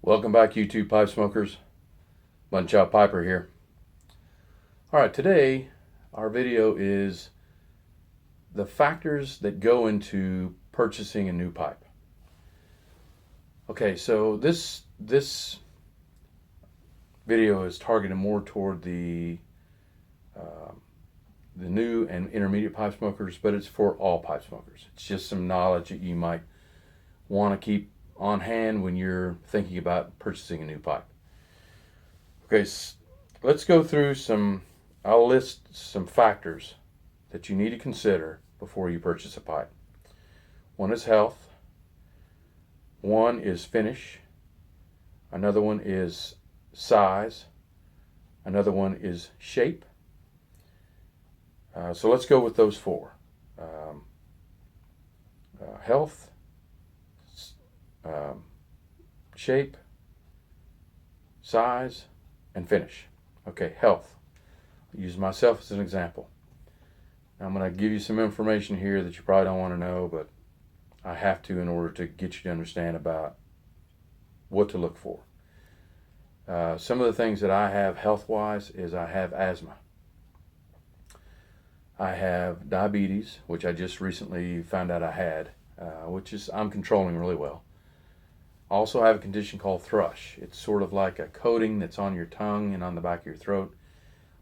Welcome back, YouTube pipe smokers. Munchop Piper here. All right, today our video is the factors that go into purchasing a new pipe. Okay, so this video is targeted more toward the new and intermediate pipe smokers, but it's for all pipe smokers. It's just some knowledge that you might want to keep on hand when you're thinking about purchasing a new pipe. Okay, let's go through I'll list some factors that you need to consider before you purchase a pipe. One is health, one is finish, another one is size, another one is shape. So let's go with those four. Health, shape, size, and finish. Okay, health. I'll use myself as an example. I'm going to give you some information here that you probably don't want to know, but I have to in order to get you to understand about what to look for. Some of the things that I have health-wise is I have asthma. I have diabetes, which I just recently found out I had, which I'm controlling really well. I also have a condition called thrush. It's sort of like a coating that's on your tongue and on the back of your throat.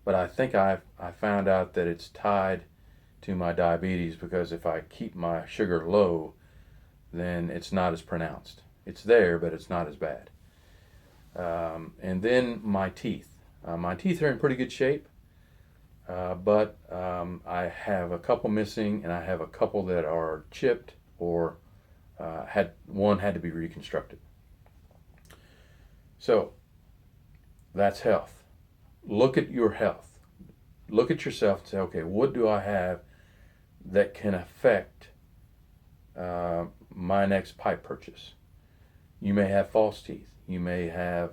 But I think I found out that it's tied to my diabetes, because if I keep my sugar low, then it's not as pronounced. It's there, but it's not as bad. And then my teeth. My teeth are in pretty good shape, but I have a couple missing, and I have a couple that are chipped or one had to be reconstructed. So that's health. Look at your health. Look at yourself and say, okay, what do I have that can affect my next pipe purchase? You may have false teeth. You may have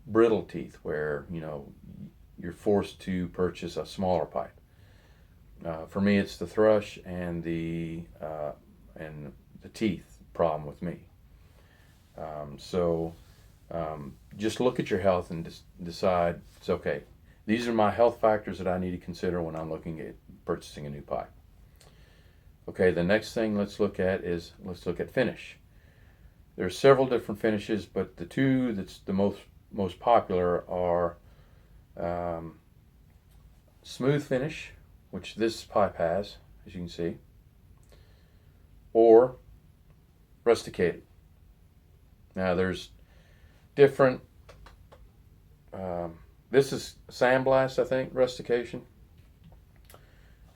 brittle teeth where you're forced to purchase a smaller pipe. For me, it's the thrush and the teeth problem with me. Just look at your health and decide, it's okay. These are my health factors that I need to consider when I'm looking at purchasing a new pipe. Okay, the next thing let's look at finish. There's several different finishes, but the two that's the most popular are smooth finish, which this pipe has, as you can see, or rusticated. Now there's different, this is sandblast, I think, rustication,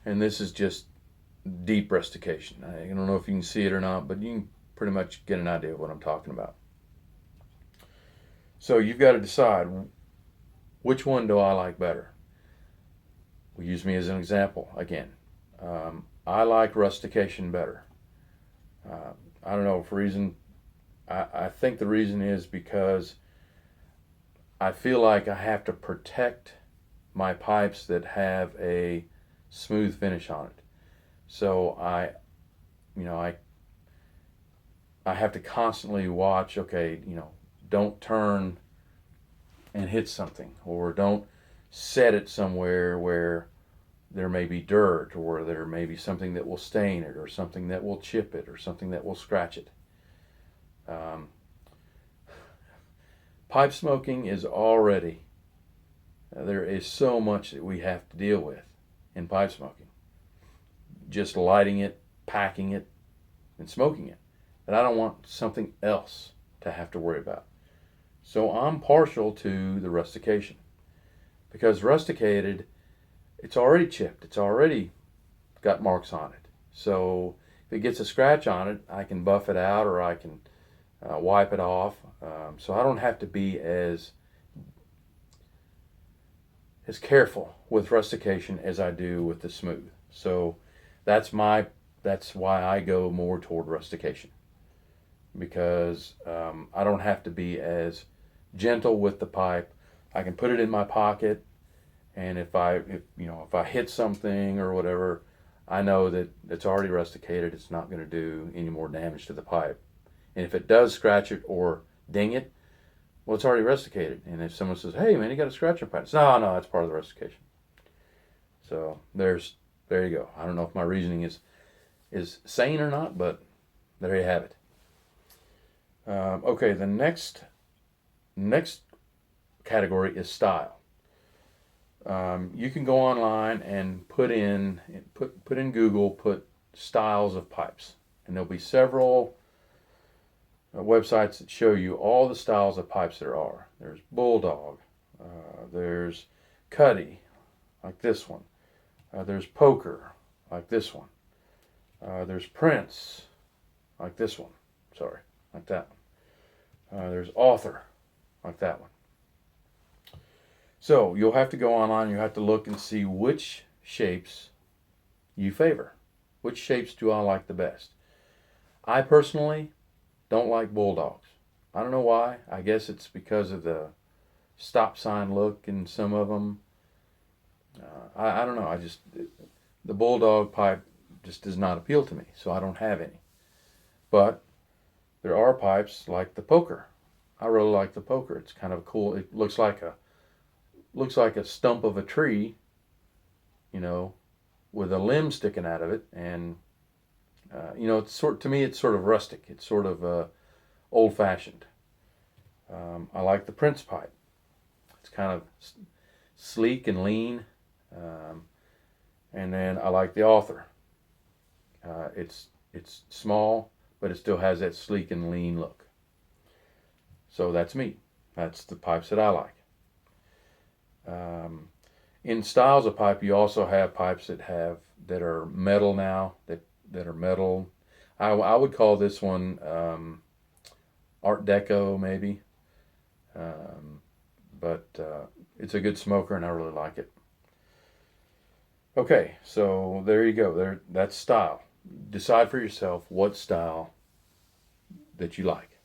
and this is just deep rustication. I don't know if you can see it or not, but you can pretty much get an idea of what I'm talking about. So you've got to decide, which one do I like better? We'll use me as an example again. I like rustication better. I don't know for reason. I think the reason is because I feel like I have to protect my pipes that have a smooth finish on it. So I have to constantly watch, okay, don't turn and hit something, or don't set it somewhere where there may be dirt, or there may be something that will stain it, or something that will chip it, or something that will scratch it. Pipe smoking is already, there is so much that we have to deal with in pipe smoking. Just lighting it, packing it, and smoking it. And I don't want something else to have to worry about. So I'm partial to the rustication, because rusticated, it's already chipped, it's already got marks on it. So if it gets a scratch on it, I can buff it out, or I can wipe it off. So I don't have to be as careful with rustication as I do with the smooth. So that's why I go more toward rustication, because I don't have to be as gentle with the pipe. I can put it in my pocket, and if I hit something or whatever, I know that it's already rusticated. It's not going to do any more damage to the pipe. And if it does scratch it or ding it, Well, it's already rusticated. And if someone says, "Hey, man, you got a scratcher pad," no, no, that's part of the rustication. So there you go. I don't know if my reasoning is sane or not, but there you have it. Okay, the next category is style. You can go online and put in Google, put styles of pipes, and there'll be several websites that show you all the styles of pipes there are. There's Bulldog, there's Cuddy, like this one. There's Poker, like this one. There's Prince, like this one. Sorry, like that one. There's Author, like that one. So you'll have to go online. You have to look and see which shapes you favor. Which shapes do I like the best? I personally don't like Bulldogs. I don't know why. I guess it's because of the stop sign look in some of them. I don't know. The Bulldog pipe just does not appeal to me, so I don't have any. But there are pipes like the Poker. I really like the Poker. It's kind of cool. It looks like a stump of a tree, with a limb sticking out of it, and to me it's sort of rustic. It's sort of old-fashioned. I like the Prince pipe. It's kind of sleek and lean, and then I like the Author. It's small, but it still has that sleek and lean look. So that's me. That's the pipes that I like. In styles of pipe, you also have pipes that are metal now, that are metal. I would call this one Art Deco, maybe. But it's a good smoker, and I really like it. Okay, so there you go. That's style. Decide for yourself what style that you like.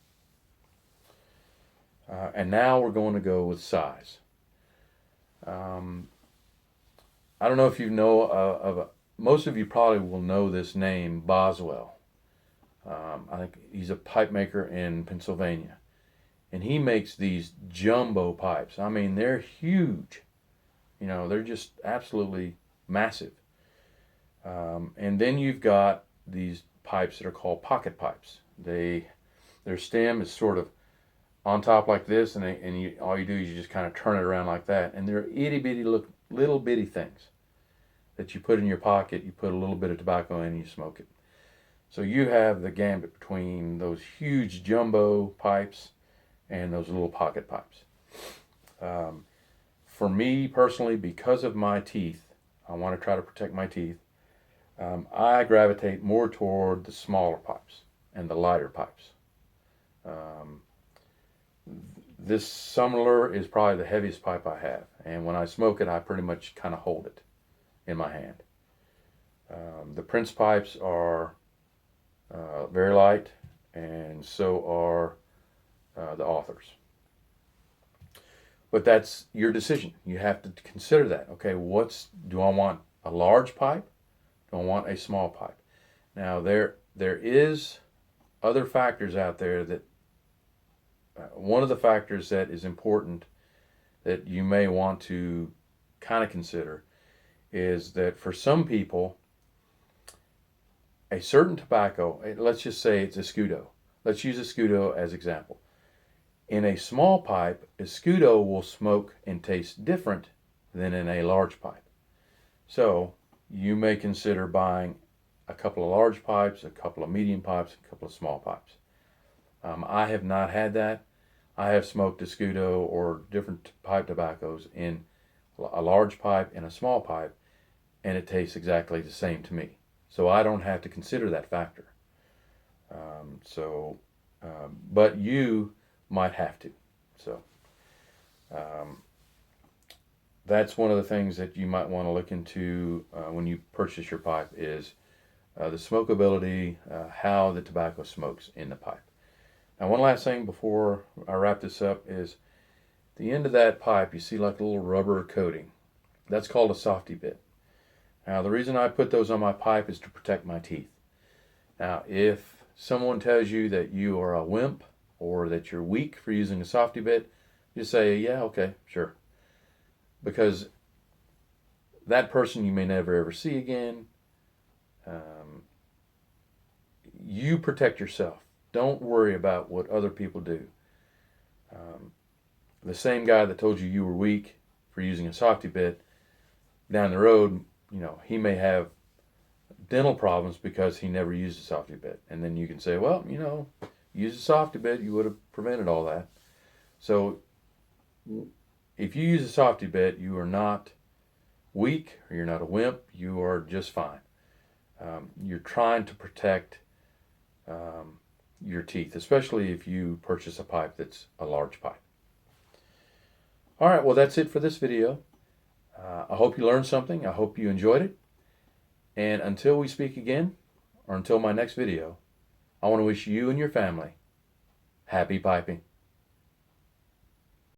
And now we're going to go with size. I don't know if you know most of you probably will know this name, Boswell. I think he's a pipe maker in Pennsylvania. And he makes these jumbo pipes. I mean, they're huge. They're just absolutely massive. And then you've got these pipes that are called pocket pipes. Their stem is sort of on top like this, and all you do is you just kind of turn it around like that. And they're itty bitty little bitty things that you put in your pocket. You put a little bit of tobacco in and you smoke it. So you have the gambit between those huge jumbo pipes and those little pocket pipes. For me personally, because of my teeth, I want to try to protect my teeth. I gravitate more toward the smaller pipes and the lighter pipes. This Sumler is probably the heaviest pipe I have, and when I smoke it, I pretty much kind of hold it in my hand. The Prince pipes are very light, and so are the Authors. But that's your decision. You have to consider that. Okay, do I want a large pipe? Do I want a small pipe? Now there is other factors out there that one of the factors that is important that you may want to kind of consider is that for some people, a certain tobacco, let's just say it's Escudo. Let's use Escudo as example. In a small pipe, Escudo will smoke and taste different than in a large pipe. So you may consider buying a couple of large pipes, a couple of medium pipes, a couple of small pipes. I have not had that. I have smoked Escudo or different pipe tobaccos in a large pipe and a small pipe, and it tastes exactly the same to me. So I don't have to consider that factor. But you might have to. So that's one of the things that you might want to look into when you purchase your pipe is the smokability, how the tobacco smokes in the pipe. Now, one last thing before I wrap this up is the end of that pipe, you see like a little rubber coating. That's called a softy bit. Now, the reason I put those on my pipe is to protect my teeth. Now, if someone tells you that you are a wimp, or that you're weak for using a softy bit, just say, yeah, okay, sure. Because that person you may never ever see again. You protect yourself. Don't worry about what other people do. The same guy that told you you were weak for using a softy bit, down the road, he may have dental problems because he never used a softy bit. And then you can say, well, use a softy bit, you would have prevented all that. So if you use a softy bit, you are not weak, or you're not a wimp, you are just fine. You're trying to protect your teeth, especially if you purchase a pipe that's a large pipe. All right, well, that's it for this video. I hope you learned something. I hope you enjoyed it. And until we speak again, or until my next video, I want to wish you and your family happy piping.